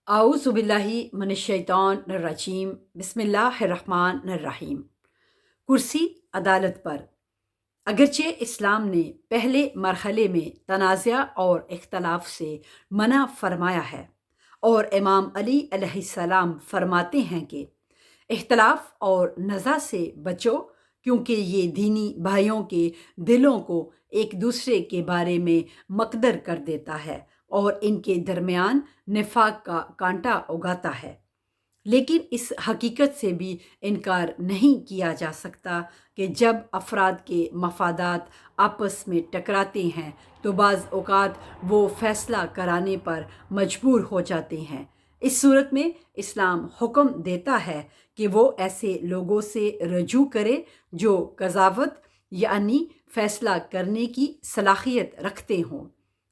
اعوذ باللہ من الشیطان الرجیم بسم اللہ الرحمن الرحیم۔ کرسی عدالت پر اگرچہ اسلام نے پہلے مرحلے میں تنازع اور اختلاف سے منع فرمایا ہے، اور امام علی علیہ السلام فرماتے ہیں کہ اختلاف اور نزاع سے بچو، کیونکہ یہ دینی بھائیوں کے دلوں کو ایک دوسرے کے بارے میں مقدر کر دیتا ہے اور ان کے درمیان نفاق کا کانٹا اگاتا ہے۔ لیکن اس حقیقت سے بھی انکار نہیں کیا جا سکتا کہ جب افراد کے مفادات آپس میں ٹکراتے ہیں تو بعض اوقات وہ فیصلہ کرانے پر مجبور ہو جاتے ہیں۔ اس صورت میں اسلام حکم دیتا ہے کہ وہ ایسے لوگوں سے رجوع کرے جو قضاوت یعنی فیصلہ کرنے کی صلاحیت رکھتے ہوں۔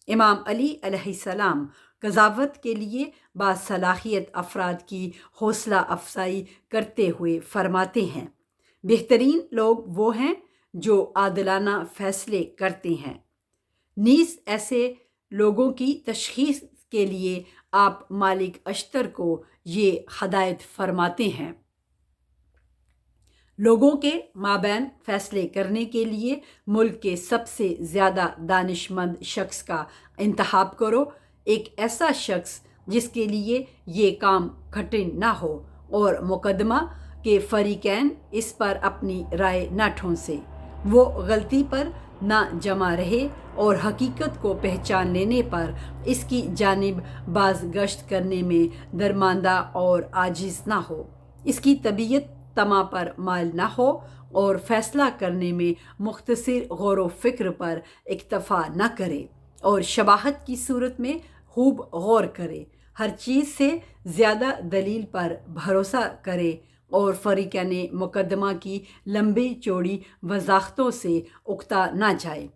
امام علی علیہ السلام قضاوت کے لیے باصلاحیت افراد کی حوصلہ افزائی کرتے ہوئے فرماتے ہیں، بہترین لوگ وہ ہیں جو عادلانہ فیصلے کرتے ہیں۔ نیز ایسے لوگوں کی تشخیص کے لیے آپ مالک اشتر کو یہ ہدایت فرماتے ہیں: لوگوں کے مابین فیصلے کرنے کے لیے ملک کے سب سے زیادہ دانش مند شخص کا انتخاب کرو، ایک ایسا شخص جس کے لیے یہ کام کٹھن نہ ہو اور مقدمہ کے فریقین اس پر اپنی رائے نہ ٹھونسے، وہ غلطی پر نہ جمع رہے اور حقیقت کو پہچان لینے پر اس کی جانب باز گشت کرنے میں درماندہ اور عاجز نہ ہو، اس کی طبیعت طمع پر مائل نہ ہو اور فیصلہ کرنے میں مختصر غور و فکر پر اکتفا نہ کرے اور شباہت کی صورت میں خوب غور کرے، ہر چیز سے زیادہ دلیل پر بھروسہ کرے اور فریقین مقدمہ کی لمبی چوڑی وضاحتوں سے اکتا نہ جائے،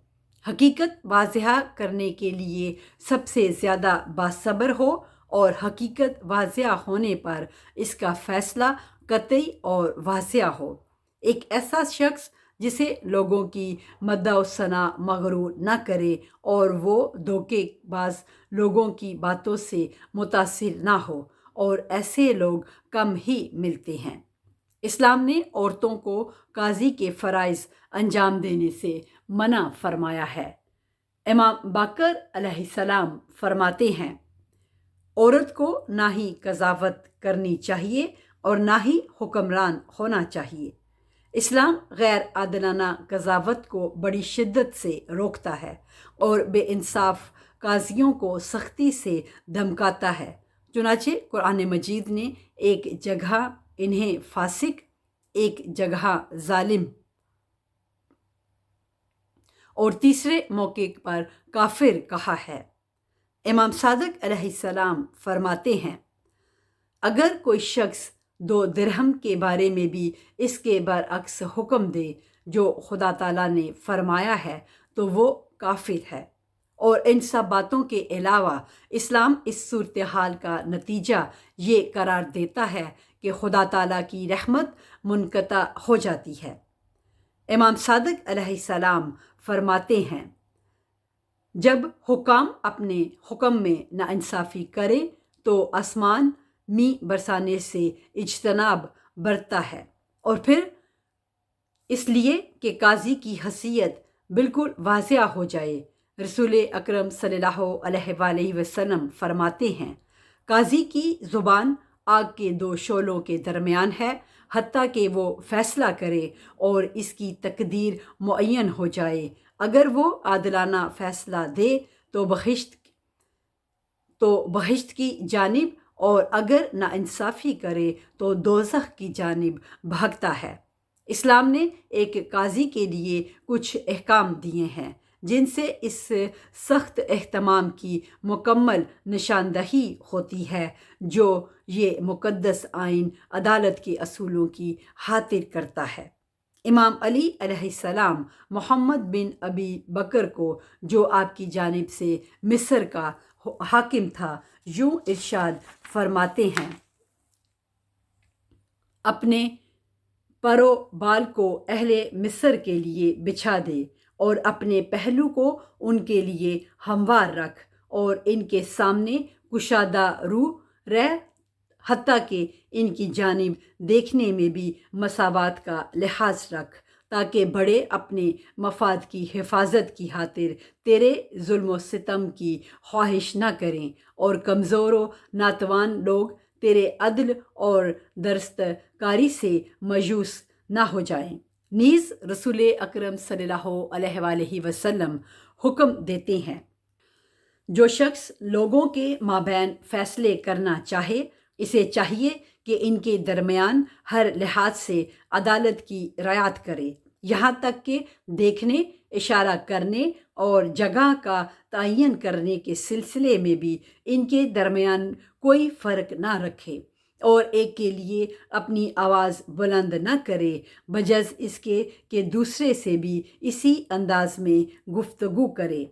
حقیقت واضح کرنے کے لیے سب سے زیادہ باصبر ہو اور حقیقت واضح ہونے پر اس کا فیصلہ قطعی اور واضح ہو، ایک ایسا شخص جسے لوگوں کی مدح و ثنا مغرور نہ کرے اور وہ دھوکے باز لوگوں کی باتوں سے متاثر نہ ہو، اور ایسے لوگ کم ہی ملتے ہیں۔ اسلام نے عورتوں کو قاضی کے فرائض انجام دینے سے منع فرمایا ہے۔ امام باقر علیہ السلام فرماتے ہیں، عورت کو نہ ہی قضاوت کرنی چاہیے اور نہ ہی حکمران ہونا چاہیے۔ اسلام غیر عادلانہ قضاوت کو بڑی شدت سے روکتا ہے اور بے انصاف قاضیوں کو سختی سے دھمکاتا ہے، چنانچہ قرآن مجید نے ایک جگہ انہیں فاسق، ایک جگہ ظالم اور تیسرے موقع پر کافر کہا ہے۔ امام صادق علیہ السلام فرماتے ہیں، اگر کوئی شخص 2 درہم کے بارے میں بھی اس کے برعکس حکم دے جو خدا تعالیٰ نے فرمایا ہے تو وہ کافر ہے۔ اور ان سب باتوں کے علاوہ اسلام اس صورتحال کا نتیجہ یہ قرار دیتا ہے کہ خدا تعالیٰ کی رحمت منقطع ہو جاتی ہے۔ امام صادق علیہ السلام فرماتے ہیں، جب حکام اپنے حکم میں ناانصافی کرے تو آسمان می برسانے سے اجتناب برتتا ہے، اور پھر اس لیے کہ قاضی کی حیثیت بالکل واضح ہو جائے۔ رسول اکرم صلی اللہ علیہ وآلہ وسلم فرماتے ہیں، قاضی کی زبان آگ کے 2 شعلوں کے درمیان ہے، حتیٰ کہ وہ فیصلہ کرے اور اس کی تقدیر معین ہو جائے، اگر وہ عادلانہ فیصلہ دے تو بہشت کی جانب اور اگر ناانصافی کرے تو دوزخ کی جانب بھاگتا ہے۔ اسلام نے ایک قاضی کے لیے کچھ احکام دیے ہیں جن سے اس سخت اہتمام کی مکمل نشاندہی ہوتی ہے جو یہ مقدس آئین عدالت کے اصولوں کی خاطر کرتا ہے۔ امام علی علیہ السلام محمد بن ابی بکر کو، جو آپ کی جانب سے مصر کا حاکم تھا، یوں ارشاد فرماتے ہیں، اپنے پر و بال کو اہل مصر کے لیے بچھا دے اور اپنے پہلو کو ان کے لیے ہموار رکھ اور ان کے سامنے کشادہ رو رہ، حتیٰ کہ ان کی جانب دیکھنے میں بھی مساوات کا لحاظ رکھ، تاکہ بڑے اپنے مفاد کی حفاظت کی خاطر تیرے ظلم و ستم کی خواہش نہ کریں، اور کمزور و ناتوان لوگ تیرے عدل اور درست کاری سے مایوس نہ ہو جائیں۔ نیز رسول اکرم صلی اللہ علیہ وآلہ وسلم حکم دیتے ہیں، جو شخص لوگوں کے مابین فیصلے کرنا چاہے، اسے چاہیے کہ ان کے درمیان ہر لحاظ سے عدالت کی رعایت کرے، یہاں تک کہ دیکھنے، اشارہ کرنے اور جگہ کا تعین کرنے کے سلسلے میں بھی ان کے درمیان کوئی فرق نہ رکھے، اور ایک کے لیے اپنی آواز بلند نہ کرے بجز اس کے کہ دوسرے سے بھی اسی انداز میں گفتگو کرے۔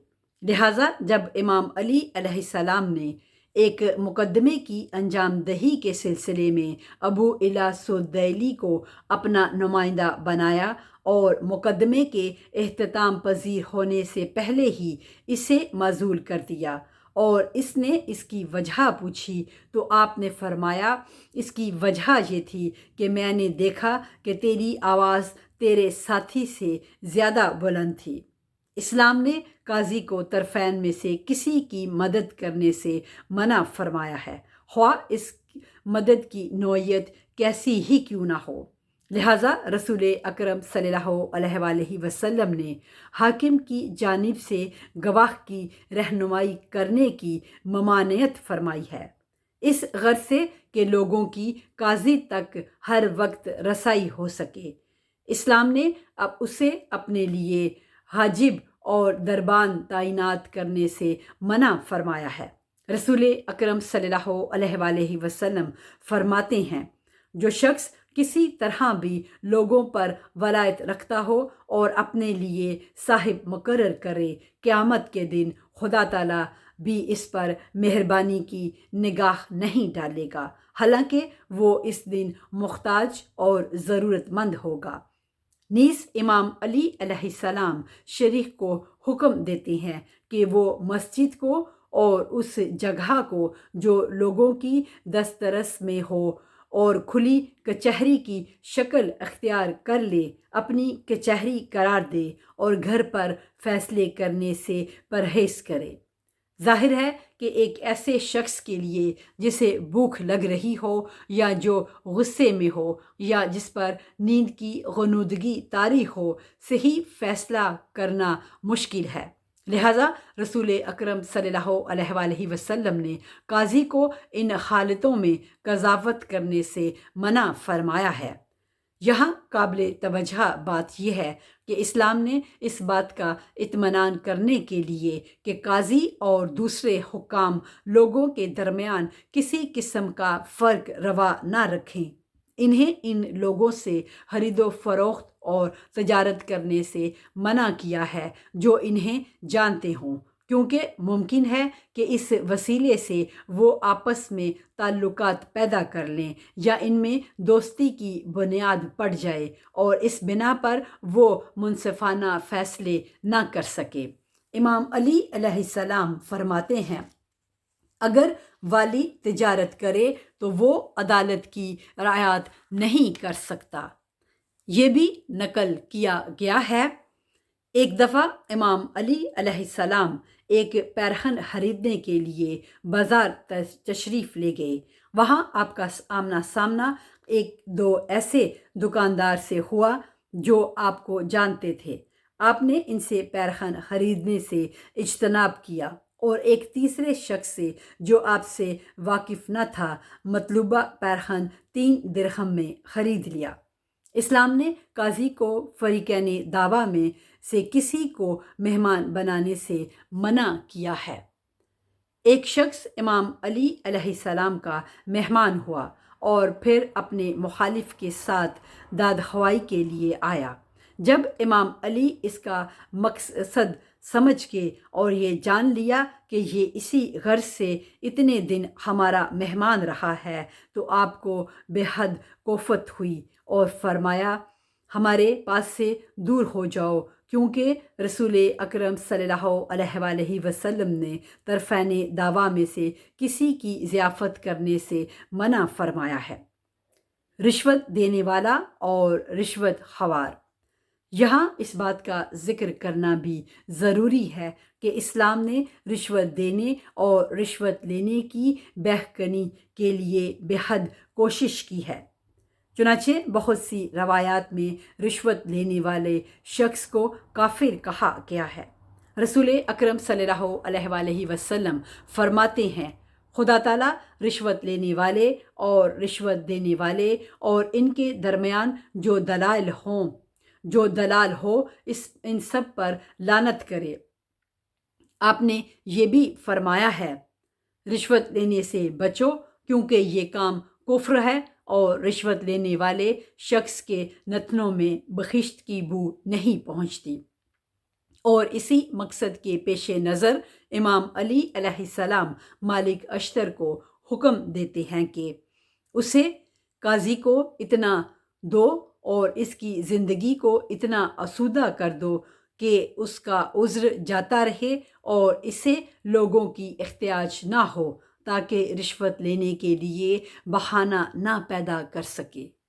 لہٰذا جب امام علی علیہ السلام نے ایک مقدمے کی انجام دہی کے سلسلے میں ابو الیاس الدیلی کو اپنا نمائندہ بنایا اور مقدمے کے اختتام پذیر ہونے سے پہلے ہی اسے معزول کر دیا، اور اس نے اس کی وجہ پوچھی، تو آپ نے فرمایا، اس کی وجہ یہ تھی کہ میں نے دیکھا کہ تیری آواز تیرے ساتھی سے زیادہ بلند تھی۔ اسلام نے قاضی کو طرفین میں سے کسی کی مدد کرنے سے منع فرمایا ہے، خواہ اس مدد کی نوعیت کیسی ہی کیوں نہ ہو۔ لہٰذا رسول اکرم صلی اللہ علیہ وآلہ وسلم نے حاکم کی جانب سے گواہ کی رہنمائی کرنے کی ممانعت فرمائی ہے، اس غرض سے کہ لوگوں کی قاضی تک ہر وقت رسائی ہو سکے۔ اسلام نے اب اسے اپنے لیے حاجب اور دربان تعینات کرنے سے منع فرمایا ہے۔ رسول اکرم صلی اللہ علیہ وآلہ وسلم فرماتے ہیں، جو شخص کسی طرح بھی لوگوں پر ولایت رکھتا ہو اور اپنے لیے صاحب مقرر کرے، قیامت کے دن خدا تعالیٰ بھی اس پر مہربانی کی نگاہ نہیں ڈالے گا، حالانکہ وہ اس دن محتاج اور ضرورت مند ہوگا۔ نیز امام علی علیہ السلام شریک کو حکم دیتے ہیں کہ وہ مسجد کو اور اس جگہ کو جو لوگوں کی دسترس میں ہو اور کھلی کچہری کی شکل اختیار کر لے، اپنی کچہری قرار دے اور گھر پر فیصلے کرنے سے پرہیز کرے۔ ظاہر ہے کہ ایک ایسے شخص کے لیے جسے بھوک لگ رہی ہو، یا جو غصے میں ہو، یا جس پر نیند کی غنودگی طاری ہو، صحیح فیصلہ کرنا مشکل ہے۔ لہٰذا رسول اکرم صلی اللہ علیہ وآلہ وسلم نے قاضی کو ان حالتوں میں قضاوت کرنے سے منع فرمایا ہے۔ یہاں قابل توجہ بات یہ ہے کہ اسلام نے اس بات کا اطمینان کرنے کے لیے کہ قاضی اور دوسرے حکام لوگوں کے درمیان کسی قسم کا فرق روا نہ رکھیں، انہیں ان لوگوں سے خرید و فروخت اور تجارت کرنے سے منع کیا ہے جو انہیں جانتے ہوں، کیونکہ ممکن ہے کہ اس وسیلے سے وہ آپس میں تعلقات پیدا کر لیں، یا ان میں دوستی کی بنیاد پڑ جائے اور اس بنا پر وہ منصفانہ فیصلے نہ کر سکے۔ امام علی علیہ السلام فرماتے ہیں، اگر والی تجارت کرے تو وہ عدالت کی رعایت نہیں کر سکتا۔ یہ بھی نقل کیا گیا ہے، ایک دفعہ امام علی علیہ السلام ایک پیرہن خریدنے کے لیے بازار تشریف لے گئے۔ وہاں آپ کا آمنا سامنا ایک دو ایسے دکاندار سے ہوا جو آپ کو جانتے تھے۔ آپ نے ان سے پیرہن خریدنے سے اجتناب کیا، اور ایک تیسرے شخص سے جو آپ سے واقف نہ تھا مطلوبہ پیرہن 3 درہم میں خرید لیا۔ اسلام نے قاضی کو فریقین دعویٰ میں سے کسی کو مہمان بنانے سے منع کیا ہے۔ ایک شخص امام علی علیہ السلام کا مہمان ہوا اور پھر اپنے مخالف کے ساتھ داد خواہی کے لیے آیا۔ جب امام علی اس کا مقصد سمجھ کے اور یہ جان لیا کہ یہ اسی غرض سے اتنے دن ہمارا مہمان رہا ہے، تو آپ کو بے حد کوفت ہوئی اور فرمایا، ہمارے پاس سے دور ہو جاؤ، کیونکہ رسول اکرم صلی اللہ علیہ وآلہ وسلم نے طرفین دعویٰ میں سے کسی کی ضیافت کرنے سے منع فرمایا ہے۔ رشوت دینے والا اور رشوت خوار۔ یہاں اس بات کا ذکر کرنا بھی ضروری ہے کہ اسلام نے رشوت دینے اور رشوت لینے کی بہکنی کے لیے بے حد کوشش کی ہے۔ چنانچہ بہت سی روایات میں رشوت لینے والے شخص کو کافر کہا گیا ہے۔ رسول اکرم صلی اللہ علیہ وآلہ وسلم فرماتے ہیں، خدا تعالیٰ رشوت لینے والے اور رشوت دینے والے اور ان کے درمیان جو دلال ہو ان سب پر لعنت کرے۔ آپ نے یہ بھی فرمایا ہے، رشوت لینے سے بچو کیونکہ یہ کام کفر ہے، اور رشوت لینے والے شخص کے نتنوں میں بخشت کی بو نہیں پہنچتی۔ اور اسی مقصد کے پیش نظر امام علی علیہ السلام مالک اشتر کو حکم دیتے ہیں کہ اسے قاضی کو اتنا دو اور اس کی زندگی کو اتنا آسودہ کر دو کہ اس کا عذر جاتا رہے اور اسے لوگوں کی احتیاج نہ ہو، تاکہ رشوت لینے کے لیے بہانہ نہ پیدا کر سکے۔